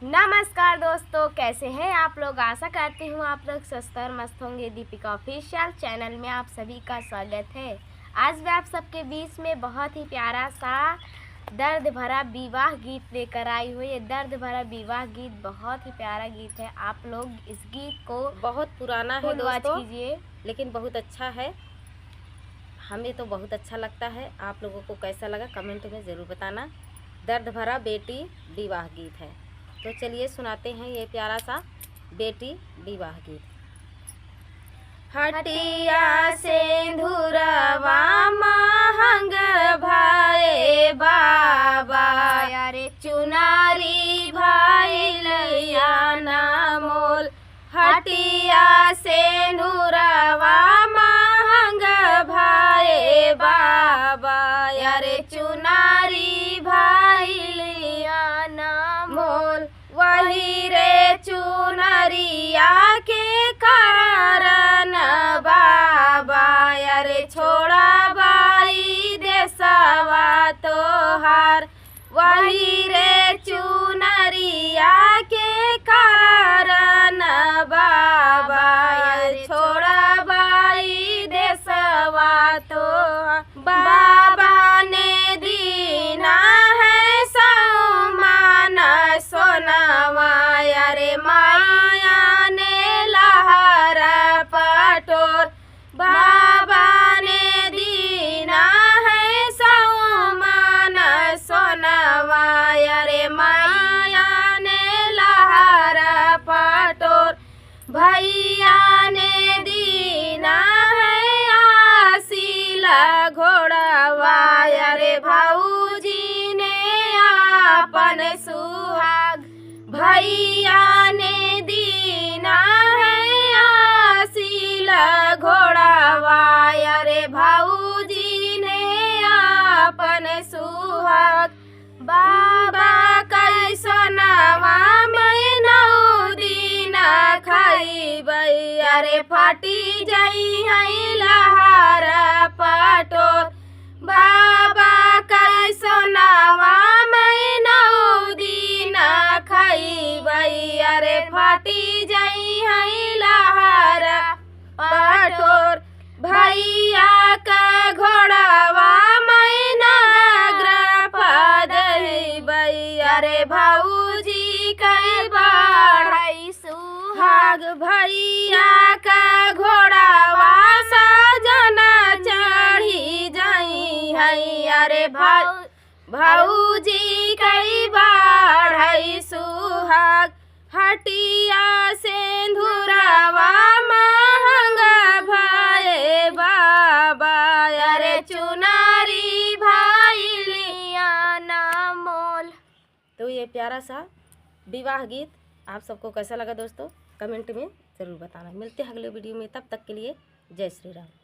नमस्कार दोस्तों, कैसे हैं आप लोग। आशा करती हूँ आप लोग स्वस्थ और मस्त होंगे। दीपिका ऑफिशियल चैनल में आप सभी का स्वागत है। आज मैं आप सबके बीच में बहुत ही प्यारा सा दर्द भरा विवाह गीत लेकर आई हूँ। ये दर्द भरा विवाह गीत बहुत ही प्यारा गीत है। आप लोग इस गीत को बहुत पुराना है दोस्तों, कीजिए, लेकिन बहुत अच्छा है। हमें तो बहुत अच्छा लगता है। आप लोगों को कैसा लगा कमेंट में ज़रूर बताना। दर्द भरा बेटी विवाह गीत है, तो चलिए सुनाते हैं ये प्यारा सा बेटी विवाह गीत। हटिया सिंदूरवा महंग भाई बाबा, अरे चुनारी भाई लैया ना मोल। हटिया सिंदूरवा महंग भाई बाबा, अरे चुनारी भाई लैया ना मोल। वही रे चुनरिया के कारण बाबा, अरे छोड़ा बाई देसवा तोहार। वही रे चुनरिया के कारण बाबा, अरे छोड़ा बाई देसवा तोहार। बाबा ने दीना है सौमान सोनावा, अरे माया ने लहरा पटोर। बाबा ने दीना है सौमान सोनावा, अरे माया ने लहरा पटोर। भैया ने दीना है आशीला घोड़ावा, अरे भाऊजी ने आपन सुहाग। भैया ने दीना है आशीला घोड़ावा, अरे भाऊजी ने आपन सुहाग। बाबा कैसनवा मैं 9 दिन खाइबै, अरे फाटी जाई है लहारा पटोर। बाबा कैसनवा मैं 9 दिन खाइबै, अरे फाटी जाई है लहारा पटोर। भैया का घोड़ावा मैं नगर पदबै, अरे भाऊजी के बढ़ई सुहाग। भैया का घोड़ावा सजना चढ़ी जाई है, अरे भाऊजी के बढ़ई सुहाग। हटिया सिंदूरवा महंगा भाई बाबा, अरे चुनारी भाई लिया ना मोल। तो ये प्यारा सा विवाह गीत आप सबको कैसा लगा दोस्तों, कमेंट में ज़रूर बताना। मिलते हैं अगले वीडियो में, तब तक के लिए जय श्री राम।